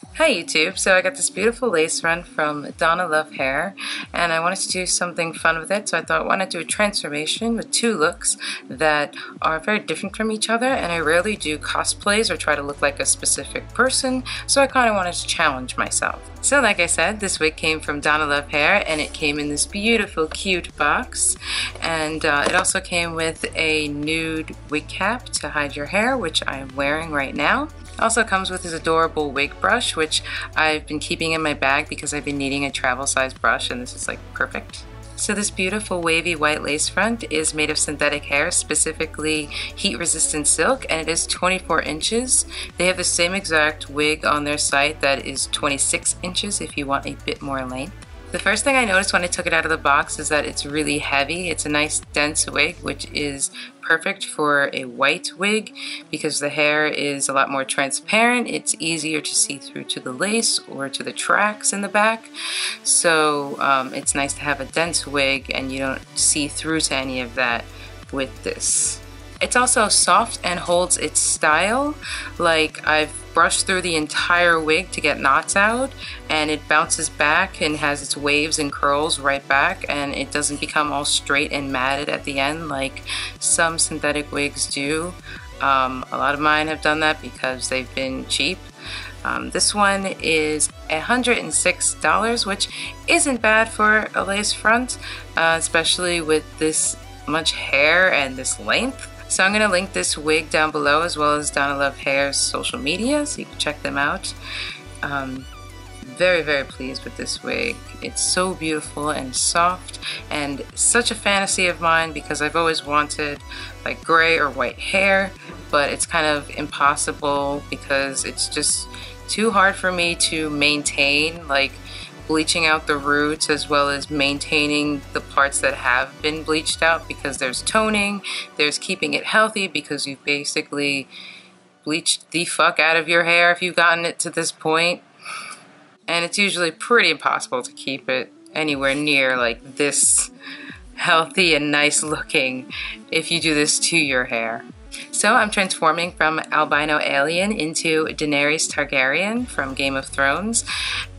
Hi YouTube, so I got this beautiful lace run from DonaLoveHair and I wanted to do something fun with it, so I thought why not do a transformation with two looks that are very different from each other, and I rarely do cosplays or try to look like a specific person, so I kind of wanted to challenge myself. So like I said, this wig came from DonaLoveHair and it came in this beautiful cute box, and it also came with a nude wig cap to hide your hair, which I am wearing right now. Also comes with this adorable wig brush, which I've been keeping in my bag because I've been needing a travel size brush, and this is like perfect. So this beautiful wavy white lace front is made of synthetic hair, specifically heat resistant silk, and it is 24 inches. They have the same exact wig on their site that is 26 inches if you want a bit more length. The first thing I noticed when I took it out of the box is that it's really heavy. It's a nice dense wig, which is perfect for a white wig because the hair is a lot more transparent. It's easier to see through to the lace or to the tracks in the back. So it's nice to have a dense wig and you don't see through to any of that with this. It's also soft and holds its style. Like, I've brushed through the entire wig to get knots out, and it bounces back and has its waves and curls right back, and it doesn't become all straight and matted at the end like some synthetic wigs do. A lot of mine have done that because they've been cheap. This one is $106, which isn't bad for a lace front, especially with this much hair and this length. So I'm going to link this wig down below, as well as DonaLoveHair's social media, so you can check them out. Very, very pleased with this wig. It's so beautiful and soft, and such a fantasy of mine because I've always wanted like gray or white hair, but it's kind of impossible because it's just too hard for me to maintain, like bleaching out the roots as well as maintaining the parts that have been bleached out, because there's toning, there's keeping it healthy because you've basically bleached the fuck out of your hair if you've gotten it to this point. And it's usually pretty impossible to keep it anywhere near like this healthy and nice looking if you do this to your hair. So I'm transforming from albino alien into Daenerys Targaryen from Game of Thrones,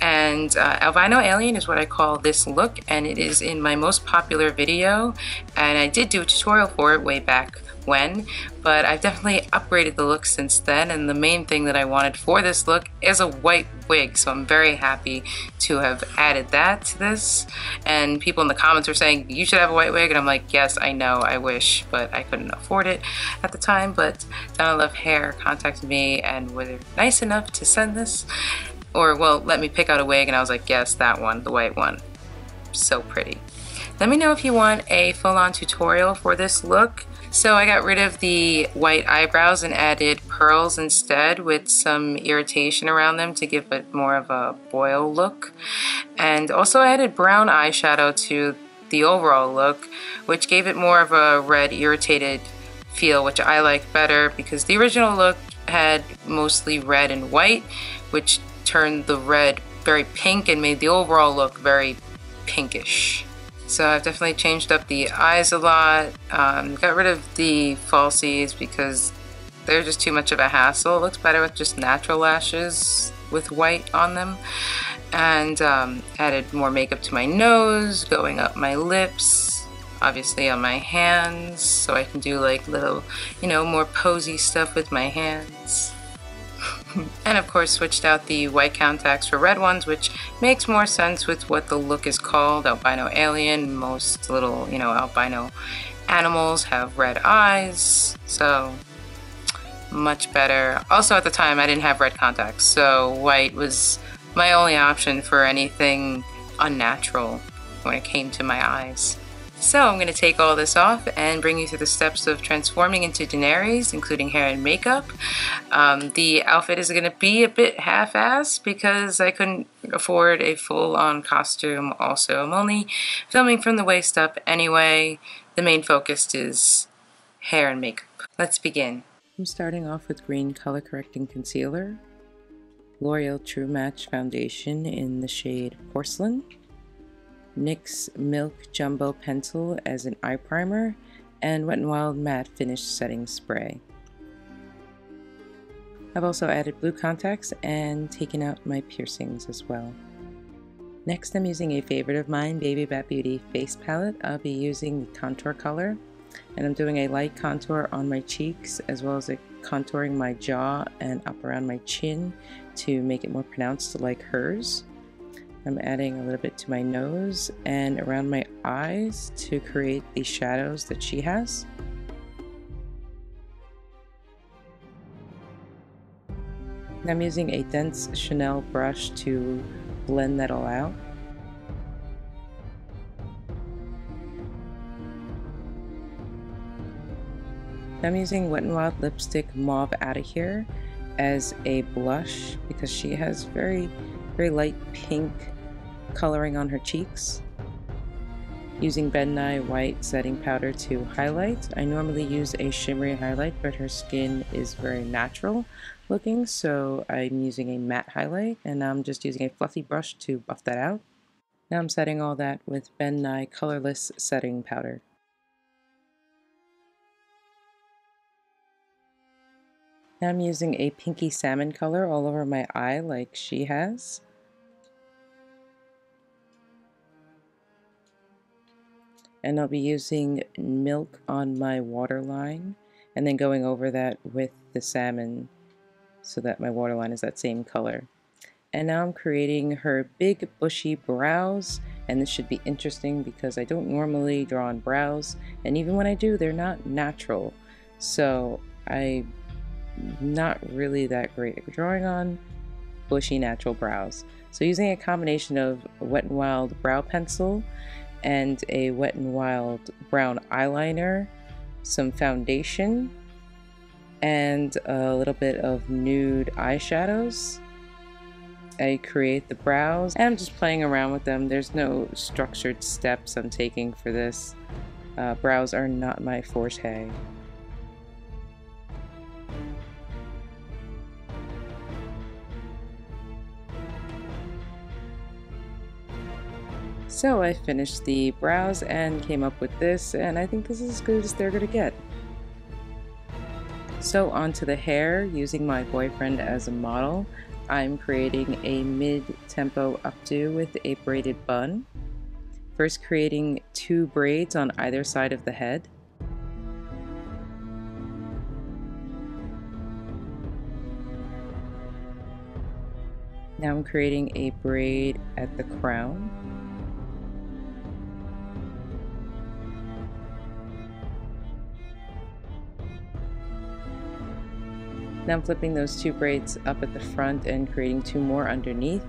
and albino alien is what I call this look, and it is in my most popular video, and I did do a tutorial for it way back when, but I've definitely upgraded the look since then, and the main thing that I wanted for this look is a white wig, so I'm very happy to have added that to this. And people in the comments were saying you should have a white wig, and I'm like, yes, I know, I wish, but I couldn't afford it at the time. But DonaLoveHair contacted me and were nice enough to send this, or well, let me pick out a wig, and I was like, yes, that one, the white one, so pretty. Let me know if you want a full-on tutorial for this look. So I got rid of the white eyebrows and added pearls instead with some irritation around them to give it more of a boil look. And also added brown eyeshadow to the overall look, which gave it more of a red irritated feel, which I like better because the original look had mostly red and white, which turned the red very pink and made the overall look very pinkish. So I've definitely changed up the eyes a lot, got rid of the falsies because they're just too much of a hassle. It looks better with just natural lashes with white on them. And added more makeup to my nose, going up my lips, obviously on my hands, so I can do like little, you know, more posy stuff with my hands. And of course switched out the white contacts for red ones, which makes more sense with what the look is called, albino alien. Most little, you know, albino animals have red eyes, so much better. Also at the time I didn't have red contacts, so white was my only option for anything unnatural when it came to my eyes. So I'm going to take all this off and bring you through the steps of transforming into Daenerys, including hair and makeup. The outfit is going to be a bit half-assed because I couldn't afford a full-on costume. Also, I'm only filming from the waist up anyway. The main focus is hair and makeup. Let's begin. I'm starting off with green color correcting concealer, L'Oreal True Match foundation in the shade Porcelain, NYX Milk Jumbo Pencil as an eye primer, and Wet n Wild Matte Finish Setting Spray. I've also added blue contacts and taken out my piercings as well. Next, I'm using a favorite of mine, Baby Bat Beauty face palette. I'll be using the contour color, and I'm doing a light contour on my cheeks as well as contouring my jaw and up around my chin to make it more pronounced like hers. I'm adding a little bit to my nose and around my eyes to create the shadows that she has. I'm using a dense Chanel brush to blend that all out. I'm using Wet n Wild lipstick Mauve Outta Here as a blush because she has very light pink coloring on her cheeks. Using Ben Nye white setting powder to highlight. I normally use a shimmery highlight, but her skin is very natural looking, so I'm using a matte highlight, and I'm just using a fluffy brush to buff that out. Now I'm setting all that with Ben Nye colorless setting powder. Now I'm using a pinky salmon color all over my eye like she has. And I'll be using milk on my waterline and then going over that with the salmon so that my waterline is that same color. And now I'm creating her big bushy brows, and this should be interesting because I don't normally draw on brows, and even when I do, they're not natural. So I'm not really that great at drawing on bushy natural brows. So using a combination of Wet n Wild brow pencil and a Wet n Wild brown eyeliner, some foundation, and a little bit of nude eyeshadows, I create the brows, and I'm just playing around with them. There's no structured steps I'm taking for this. Brows are not my forte. So I finished the brows and came up with this, and I think this is as good as they're gonna get. So onto the hair, using my boyfriend as a model, I'm creating a mid-tempo updo with a braided bun. First creating 2 braids on either side of the head. Now I'm creating a braid at the crown. Now I'm flipping those 2 braids up at the front and creating 2 more underneath,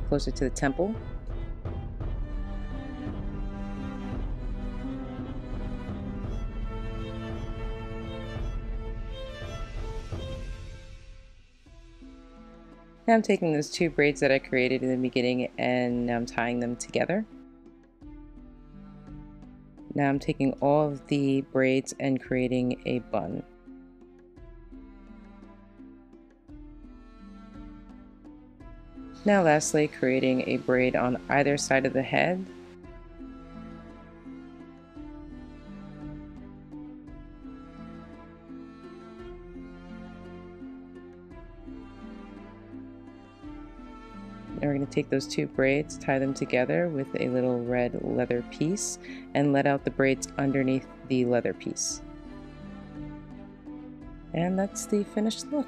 closer to the temple. Now I'm taking those 2 braids that I created in the beginning and I'm tying them together. Now I'm taking all of the braids and creating a bun. Now lastly, creating a braid on either side of the head. Now we're going to take those 2 braids, tie them together with a little red leather piece, and let out the braids underneath the leather piece. And that's the finished look.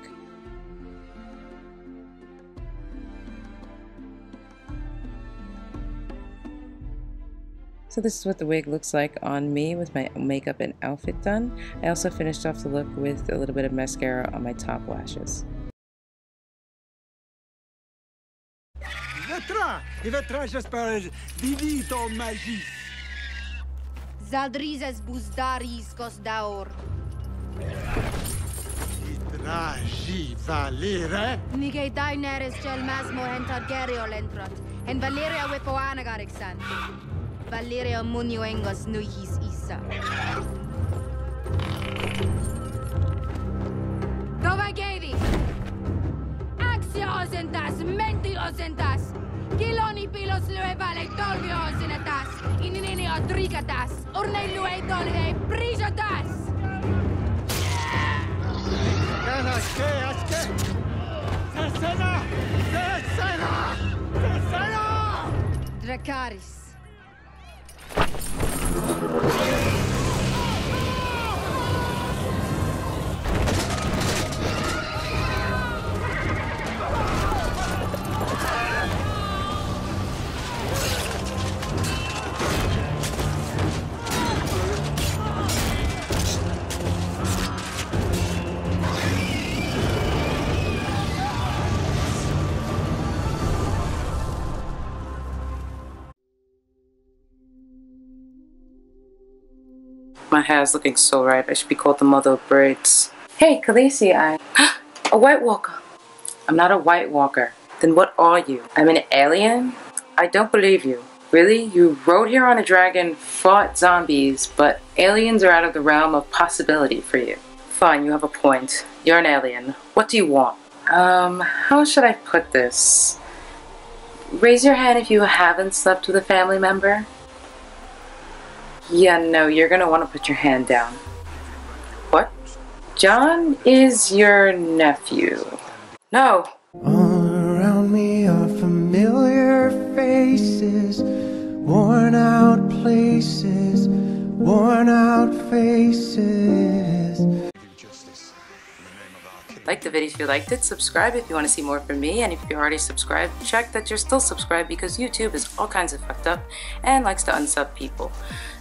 So this is what the wig looks like on me with my makeup and outfit done. I also finished off the look with a little bit of mascara on my top lashes. Zadrizes buzdaris cos daor. Itraji valere? Nige Daenerys gel masmo hentar geriol entrot. En Valeria wepoana garixan. Valeria munioengos nuihis isa. Dove gevi? Axio osentas, menti osentas. Kiloni pilos lue vale tolvio osenetas. Inini odrigatas. Urne lue dolhe prijatas. Dracarys. My hair's looking so right. I should be called the mother of braids. Hey, Khaleesi, a White Walker. I'm not a White Walker. Then what are you? I'm an alien? I don't believe you. Really? You rode here on a dragon, fought zombies, but aliens are out of the realm of possibility for you. Fine, you have a point. You're an alien. What do you want? How should I put this? Raise your hand if you haven't slept with a family member. Yeah, no, you're gonna want to put your hand down. What? John is your nephew. No! All around me are familiar faces, worn out places, worn out faces. Like the video if you liked it, subscribe if you want to see more from me, and if you're already subscribed, check that you're still subscribed because YouTube is all kinds of fucked up and likes to unsub people.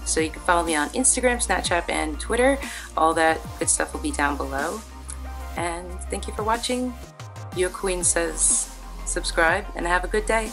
So you can follow me on Instagram, Snapchat, and Twitter. All that good stuff will be down below. And thank you for watching. Your queen says subscribe and have a good day.